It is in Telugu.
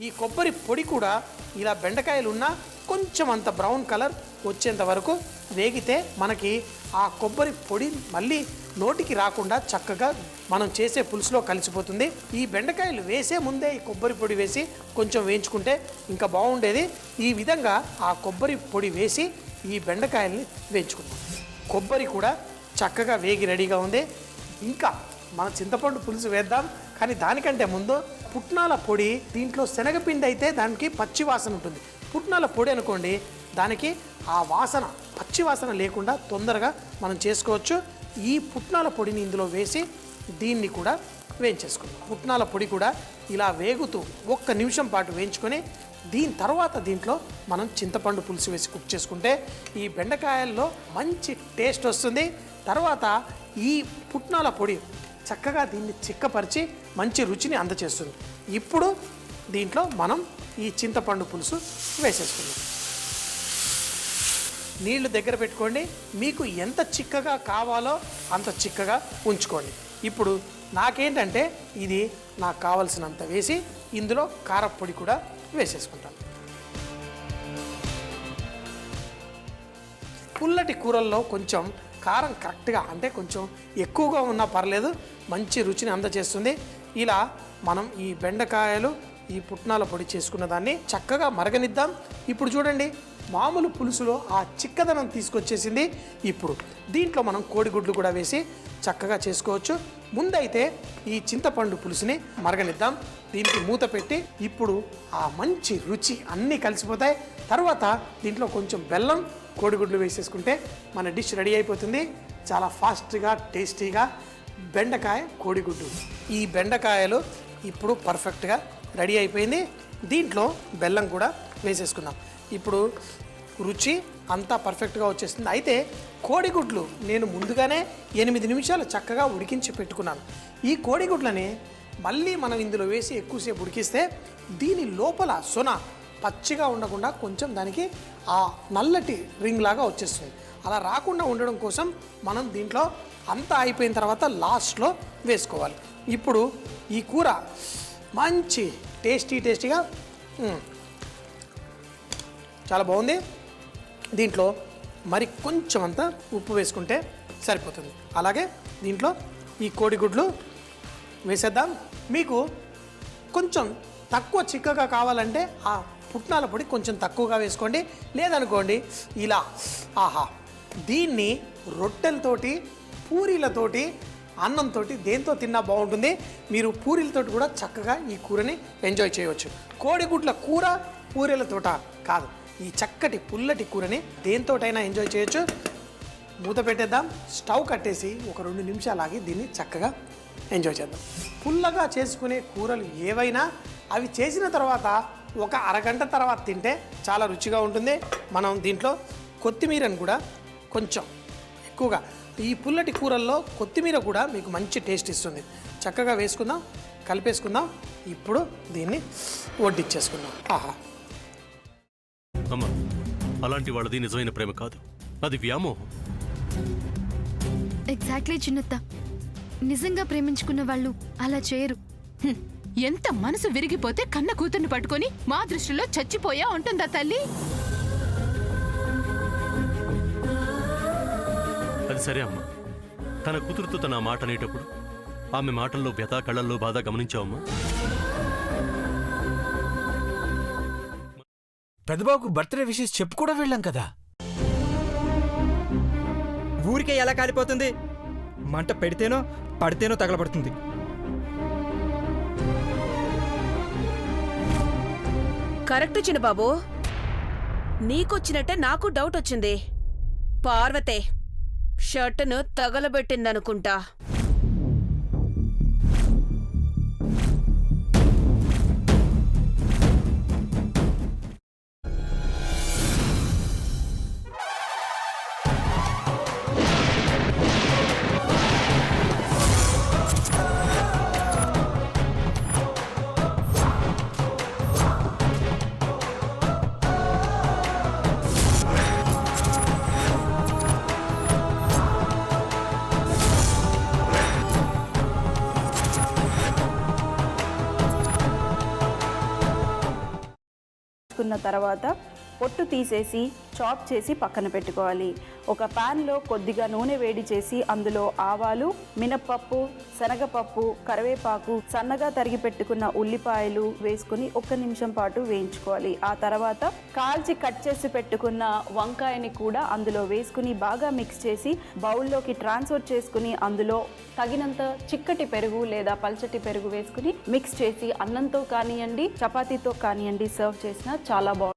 ఈ కొబ్బరి పొడి కూడా ఇలా బెండకాయలు ఉన్న కొంచెం అంత బ్రౌన్ కలర్ వచ్చేంత వరకు వేగితే మనకి ఆ కొబ్బరి పొడి మళ్ళీ నోటికి రాకుండా చక్కగా మనం చేసే పులుసులో కలిసిపోతుంది. ఈ బెండకాయలు వేసే ముందే ఈ కొబ్బరి పొడి వేసి కొంచెం వేయించుకుంటే ఇంకా బాగుండేది. ఈ విధంగా ఆ కొబ్బరి పొడి వేసి ఈ బెండకాయల్ని వేయించుకుందాం. కొబ్బరి కూడా చక్కగా వేగి రెడీగా ఉంది. ఇంకా మన చింతపండు పులుసు వేద్దాం. కానీ దానికంటే ముందు పుట్నాల పొడి, దీంట్లో శనగపిండి అయితే దానికి పచ్చి వాసన ఉంటుంది. పుట్నాల పొడి అనుకోండి, దానికి ఆ వాసన పచ్చి వాసన లేకుండా తొందరగా మనం చేసుకోవచ్చు. ఈ పుట్నాల పొడిని ఇందులో వేసి దీన్ని కూడా వేయించేసుకుందాం. పుట్నాల పొడి కూడా ఇలా వేగుతూ 1 నిమిషం పాటు వేయించుకొని దీని తర్వాత దీంట్లో మనం చింతపండు పులుసు వేసి కుక్ చేసుకుంటే ఈ బెండకాయల్లో మంచి టేస్ట్ వస్తుంది. తర్వాత ఈ పుట్నాల పొడి చక్కగా దీన్ని చిక్కపరిచి మంచి రుచిని అందచేస్తుంది. ఇప్పుడు దీంట్లో మనం ఈ చింతపండు పులుసు వేసేసుకుందాం. నీళ్లు దగ్గర పెట్టుకోండి. మీకు ఎంత చిక్కగా కావాలో అంత చిక్కగా ఉంచుకోండి. ఇప్పుడు నాకేంటంటే ఇది నాకు కావలసినంత వేసి ఇందులో కారపొడి కూడా వేసేసుకుంటాను. పుల్లటి కూరల్లో కొంచెం కారం కరెక్ట్గా అంటే కొంచెం ఎక్కువగా ఉన్నా పర్లేదు, మంచి రుచిని అందజేస్తుంది. ఇలా మనం ఈ బెండకాయలు ఈ పుట్నాల పొడి చేసుకున్న దాన్ని చక్కగా మరగనిద్దాం. ఇప్పుడు చూడండి, మామూలు పులుసులో ఆ చిక్కదనం తీసుకొచ్చేసింది. ఇప్పుడు దీంట్లో మనం కోడిగుడ్లు కూడా వేసి చక్కగా చేసుకోవచ్చు. ముందైతే ఈ చింతపండు పులుసుని మరగనిద్దాం. దీనికి మూత పెట్టి ఇప్పుడు ఆ మంచి రుచి అన్నీ కలిసిపోతాయి. తర్వాత దీంట్లో కొంచెం బెల్లం, కోడిగుడ్లు వేసేసుకుంటే మన డిష్ రెడీ అయిపోతుంది. చాలా ఫాస్ట్గా టేస్టీగా బెండకాయ కోడిగుడ్డు. ఈ బెండకాయలు ఇప్పుడు పర్ఫెక్ట్గా రెడీ అయిపోయింది. దీంట్లో బెల్లం కూడా వేసేసుకుందాం. ఇప్పుడు రుచి అంతా పర్ఫెక్ట్గా వచ్చేస్తుంది. అయితే కోడిగుడ్లు నేను ముందుగానే 8 నిమిషాలు చక్కగా ఉడికించి పెట్టుకున్నాను. ఈ కోడిగుడ్లని మళ్ళీ మనం ఇందులో వేసి ఎక్కువసేపు ఉడికిస్తే దీని లోపల సొన పచ్చిగా ఉండకుండా కొంచెం దానికి ఆ నల్లటి రింగ్ లాగా వచ్చేస్తుంది. అలా రాకుండా ఉండడం కోసం మనం దీంట్లో అంతా అయిపోయిన తర్వాత లాస్ట్లో వేసుకోవాలి. ఇప్పుడు ఈ కూర మంచి టేస్టీగా చాలా బాగుంది. దీంట్లో మరి కొంచెం అంతా ఉప్పు వేసుకుంటే సరిపోతుంది. అలాగే దీంట్లో ఈ కోడిగుడ్లు వేసేద్దాం. మీకు కొంచెం తక్కువ చిక్కగా కావాలంటే ఆ పుట్నాల పొడి కొంచెం తక్కువగా వేసుకోండి. లేదనుకోండి ఇలా ఆహా, దీన్ని రొట్టెలతోటి, పూరీలతోటి, అన్నంతో దేంతో తిన్నా బాగుంటుంది. మీరు పూరీలతోటి కూడా చక్కగా ఈ కూరని ఎంజాయ్ చేయవచ్చు. కోడిగుడ్ల కూర పూరీలతోట కాదు, ఈ చక్కటి పుల్లటి కూరని దేంతోటైనా ఎంజాయ్ చేయొచ్చు. మూత పెట్టేద్దాం. స్టవ్ కట్టేసి ఒక 2 నిమిషాలు ఆగి దీన్ని చక్కగా ఎంజాయ్ చేద్దాం. పుల్లగా చేసుకునే కూరలు ఏవైనా అవి చేసిన తర్వాత ఒక అరగంట తర్వాత తింటే చాలా రుచిగా ఉంటుంది. మనం దీంట్లో కొత్తిమీరను కూడా కొంచెం ఎక్కువగా, ఈ పుల్లటి కూరల్లో కొత్తిమీర కూడా మీకు మంచి టేస్ట్ ఇస్తుంది. చక్కగా వేసుకుందాం, కలిపేసుకుందాం. ఇప్పుడు దీన్ని వడ్డిచ్చేసుకుందాం. ఆహా, అమ్మా, అలాంటి వాళ్ళది నిజమైన ప్రేమ కాదు, అది వ్యామోహం. ఎగ్జాక్ట్లీ చిన్నత్త, నిజంగా ప్రేమించుకున్న వాళ్ళు అలా చేయరు. ఎంత మనసు విరిగిపోతే కన్న కూతుర్ని పట్టుకొని మా దృష్టిలో చచ్చిపోయా ఉంటుందా తల్లి? అది సరే అమ్మా, తన కూతురుతో తన మాట అనేటప్పుడు ఆమె మాటల్లో వ్యథ, కళ్ళల్లో బాధ గమనించావమ్మా? పెద్దబాబుకు బర్త్డే విషెస్ చెప్పు కూడా వెళ్ళాం కదా. ఊరికే ఎలా కాలిపోతుంది? మంట పెడితేనో పడితేనో తగలబడుతుంది. కరెక్ట్ చిన్నబాబు, నీకొచ్చినట్టే నాకు డౌట్ వచ్చింది. పార్వతే షర్టును తగలబెట్టిందనుకుంటా. కున్న తర్వాత పొట్టు తీసేసి చాప్ చేసి పక్కన పెట్టుకోవాలి. ఒక ప్యాన్లో కొద్దిగా నూనె వేడి చేసి అందులో ఆవాలు, మినప్పప్పు, శనగపప్పు, కరివేపాకు, సన్నగా తరిగి పెట్టుకున్న ఉల్లిపాయలు వేసుకుని 1 నిమిషం పాటు వేయించుకోవాలి. ఆ తర్వాత కాల్చి కట్ చేసి పెట్టుకున్న వంకాయని కూడా అందులో వేసుకుని బాగా మిక్స్ చేసి బౌల్లోకి ట్రాన్స్ఫర్ చేసుకుని అందులో తగినంత చిక్కటి పెరుగు లేదా పల్చటి పెరుగు వేసుకుని మిక్స్ చేసి అన్నంతో కానివ్వండి, చపాతీతో కానివ్వండి సర్వ్ చేసినా చాలా బాగుంటుంది.